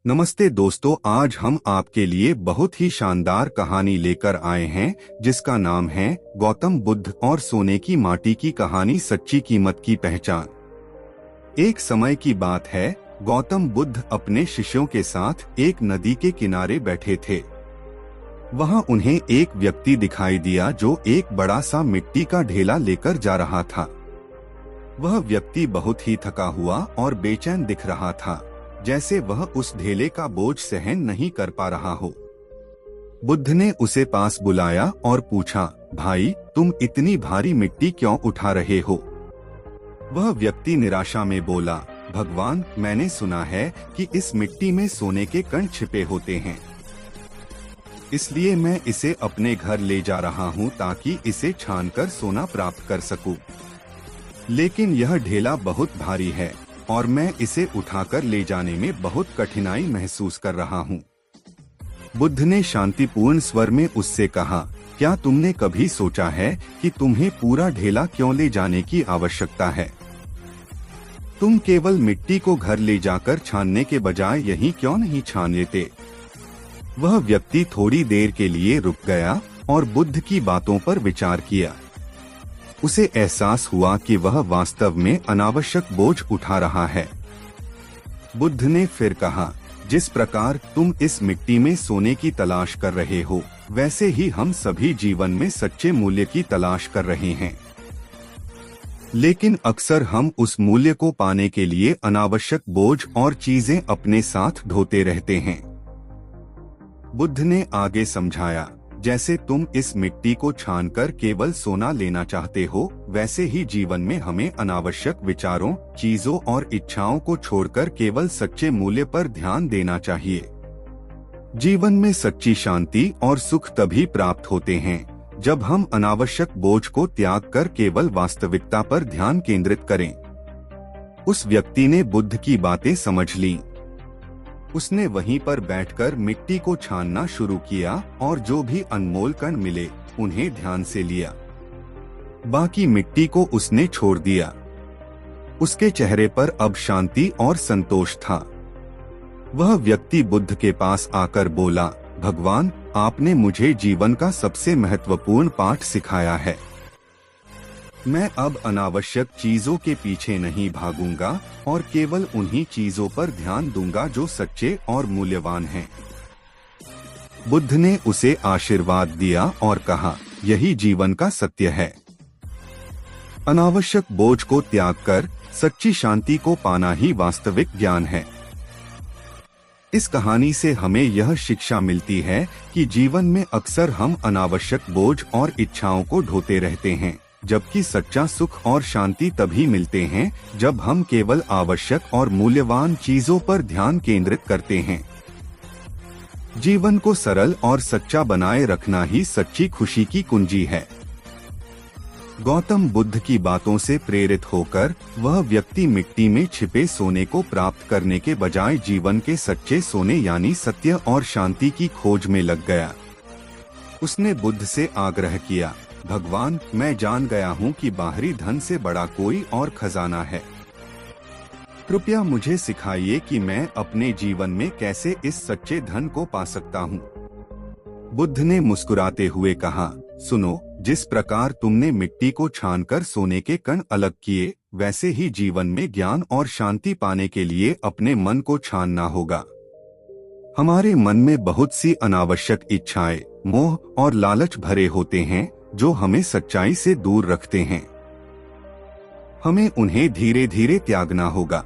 नमस्ते दोस्तों, आज हम आपके लिए बहुत ही शानदार कहानी लेकर आए हैं जिसका नाम है गौतम बुद्ध और सोने की माटी की कहानी, सच्ची कीमत की पहचान। एक समय की बात है, गौतम बुद्ध अपने शिष्यों के साथ एक नदी के किनारे बैठे थे। वहां उन्हें एक व्यक्ति दिखाई दिया जो एक बड़ा सा मिट्टी का ढेला लेकर जा रहा था। वह व्यक्ति बहुत ही थका हुआ और बेचैन दिख रहा था, जैसे वह उस ढेले का बोझ सहन नहीं कर पा रहा हो। बुद्ध ने उसे पास बुलाया और पूछा, भाई, तुम इतनी भारी मिट्टी क्यों उठा रहे हो? वह व्यक्ति निराशा में बोला, भगवान, मैंने सुना है कि इस मिट्टी में सोने के कण छिपे होते हैं, इसलिए मैं इसे अपने घर ले जा रहा हूँ ताकि इसे छानकर सोना प्राप्त कर सकूं। लेकिन यह ढेला बहुत भारी है और मैं इसे उठाकर ले जाने में बहुत कठिनाई महसूस कर रहा हूँ। बुद्ध ने शांतिपूर्ण स्वर में उससे कहा, क्या तुमने कभी सोचा है कि तुम्हें पूरा ढेला क्यों ले जाने की आवश्यकता है? तुम केवल मिट्टी को घर ले जाकर छानने के बजाय यही क्यों नहीं छान लेते? वह व्यक्ति थोड़ी देर के लिए रुक गया और बुद्ध की बातों पर विचार किया। उसे एहसास हुआ कि वह वास्तव में अनावश्यक बोझ उठा रहा है। बुद्ध ने फिर कहा, जिस प्रकार तुम इस मिट्टी में सोने की तलाश कर रहे हो, वैसे ही हम सभी जीवन में सच्चे मूल्य की तलाश कर रहे हैं। लेकिन अक्सर हम उस मूल्य को पाने के लिए अनावश्यक बोझ और चीजें अपने साथ ढोते रहते हैं। बुद्ध ने आगे समझाया, जैसे तुम इस मिट्टी को छानकर केवल सोना लेना चाहते हो, वैसे ही जीवन में हमें अनावश्यक विचारों, चीजों और इच्छाओं को छोड़कर केवल सच्चे मूल्य पर ध्यान देना चाहिए। जीवन में सच्ची शांति और सुख तभी प्राप्त होते हैं जब हम अनावश्यक बोझ को त्याग कर केवल वास्तविकता पर ध्यान केंद्रित करें। उस व्यक्ति ने बुद्ध की बातें समझ ली। उसने वहीं पर बैठकर मिट्टी को छानना शुरू किया और जो भी अनमोल कण मिले उन्हें ध्यान से लिया। बाकी मिट्टी को उसने छोड़ दिया। उसके चेहरे पर अब शांति और संतोष था। वह व्यक्ति बुद्ध के पास आकर बोला, भगवान, आपने मुझे जीवन का सबसे महत्वपूर्ण पाठ सिखाया है। मैं अब अनावश्यक चीजों के पीछे नहीं भागूंगा और केवल उन्हीं चीजों पर ध्यान दूंगा जो सच्चे और मूल्यवान हैं। बुद्ध ने उसे आशीर्वाद दिया और कहा, यही जीवन का सत्य है। अनावश्यक बोझ को त्याग कर सच्ची शांति को पाना ही वास्तविक ज्ञान है। इस कहानी से हमें यह शिक्षा मिलती है कि जीवन में अक्सर हम अनावश्यक बोझ और इच्छाओं को ढोते रहते हैं, जबकि सच्चा सुख और शांति तभी मिलते हैं जब हम केवल आवश्यक और मूल्यवान चीजों पर ध्यान केंद्रित करते हैं। जीवन को सरल और सच्चा बनाए रखना ही सच्ची खुशी की कुंजी है। गौतम बुद्ध की बातों से प्रेरित होकर वह व्यक्ति मिट्टी में छिपे सोने को प्राप्त करने के बजाय जीवन के सच्चे सोने यानी सत्य और शांति की खोज में लग गया। उसने बुद्ध से आग्रह किया, भगवान, मैं जान गया हूँ कि बाहरी धन से बड़ा कोई और खजाना है। कृपया मुझे सिखाइए कि मैं अपने जीवन में कैसे इस सच्चे धन को पा सकता हूँ। बुद्ध ने मुस्कुराते हुए कहा, सुनो, जिस प्रकार तुमने मिट्टी को छानकर सोने के कण अलग किए, वैसे ही जीवन में ज्ञान और शांति पाने के लिए अपने मन को छानना होगा। हमारे मन में बहुत सी अनावश्यक इच्छाएं, मोह और लालच भरे होते हैं जो हमें सच्चाई से दूर रखते हैं। हमें उन्हें धीरे धीरे त्यागना होगा।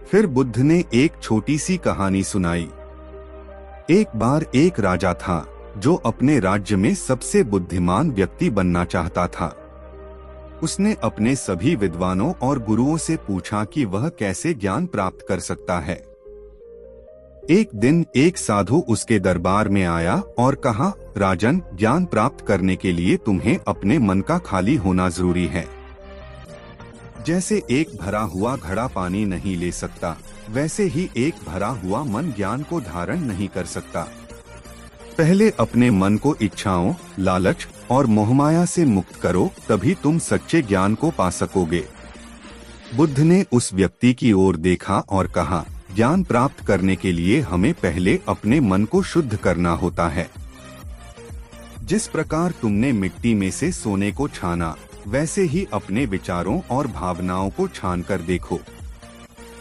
फिर बुद्ध ने एक छोटी सी कहानी सुनाई। एक बार एक राजा था जो अपने राज्य में सबसे बुद्धिमान व्यक्ति बनना चाहता था। उसने अपने सभी विद्वानों और गुरुओं से पूछा कि वह कैसे ज्ञान प्राप्त कर सकता है। एक दिन एक साधु उसके दरबार में आया और कहा, राजन, ज्ञान प्राप्त करने के लिए तुम्हें अपने मन का खाली होना जरूरी है। जैसे एक भरा हुआ घड़ा पानी नहीं ले सकता, वैसे ही एक भरा हुआ मन ज्ञान को धारण नहीं कर सकता। पहले अपने मन को इच्छाओं, लालच और मोहमाया से मुक्त करो, तभी तुम सच्चे ज्ञान को पा सकोगे। बुद्ध ने उस व्यक्ति की ओर देखा और कहा, ज्ञान प्राप्त करने के लिए हमें पहले अपने मन को शुद्ध करना होता है। जिस प्रकार तुमने मिट्टी में से सोने को छाना, वैसे ही अपने विचारों और भावनाओं को छान कर देखो।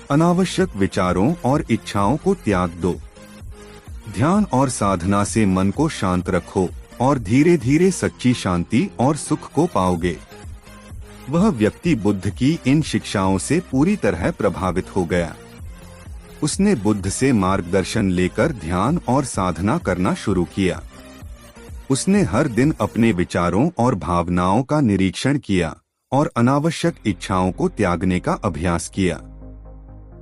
अनावश्यक विचारों और इच्छाओं को त्याग दो। ध्यान और साधना से मन को शांत रखो और धीरे धीरे सच्ची शांति और सुख को पाओगे। वह व्यक्ति बुद्ध की इन शिक्षाओं से पूरी तरह प्रभावित हो गया। उसने बुद्ध से मार्गदर्शन लेकर ध्यान और साधना करना शुरू किया। उसने हर दिन अपने विचारों और भावनाओं का निरीक्षण किया और अनावश्यक इच्छाओं को त्यागने का अभ्यास किया।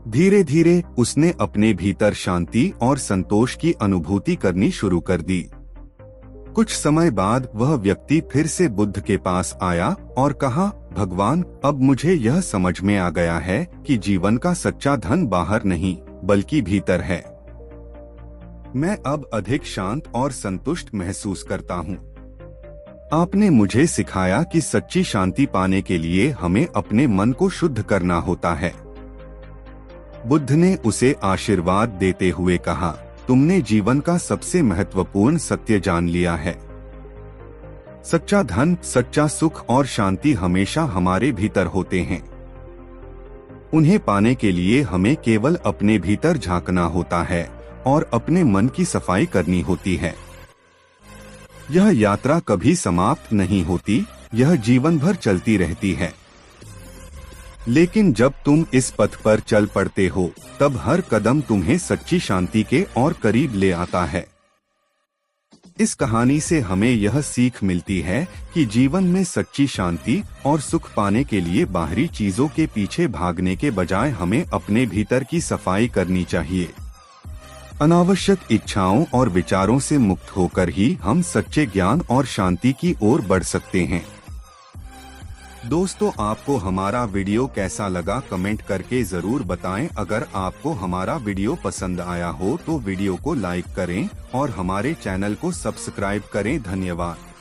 धीरे धीरे उसने अपने भीतर शांति और संतोष की अनुभूति करनी शुरू कर दी। कुछ समय बाद वह व्यक्ति फिर से बुद्ध के पास आया और कहा, भगवान, अब मुझे यह समझ में आ गया है कि जीवन का सच्चा धन बाहर नहीं बल्कि भीतर है। मैं अब अधिक शांत और संतुष्ट महसूस करता हूँ। आपने मुझे सिखाया कि सच्ची शांति पाने के लिए हमें अपने मन को शुद्ध करना होता है। बुद्ध ने उसे आशीर्वाद देते हुए कहा, तुमने जीवन का सबसे महत्वपूर्ण सत्य जान लिया है। सच्चा धन, सच्चा सुख और शांति हमेशा हमारे भीतर होते हैं। उन्हें पाने के लिए हमें केवल अपने भीतर झांकना होता है और अपने मन की सफाई करनी होती है। यह यात्रा कभी समाप्त नहीं होती, यह जीवन भर चलती रहती है। लेकिन जब तुम इस पथ पर चल पड़ते हो, तब हर कदम तुम्हें सच्ची शांति के और करीब ले आता है। इस कहानी से हमें यह सीख मिलती है कि जीवन में सच्ची शांति और सुख पाने के लिए बाहरी चीजों के पीछे भागने के बजाय हमें अपने भीतर की सफाई करनी चाहिए। अनावश्यक इच्छाओं और विचारों से मुक्त होकर ही हम सच्चे ज्ञान और शांति की ओर बढ़ सकते हैं। दोस्तों, आपको हमारा वीडियो कैसा लगा कमेंट करके जरूर बताएं। अगर आपको हमारा वीडियो पसंद आया हो तो वीडियो को लाइक करें और हमारे चैनल को सब्सक्राइब करें। धन्यवाद।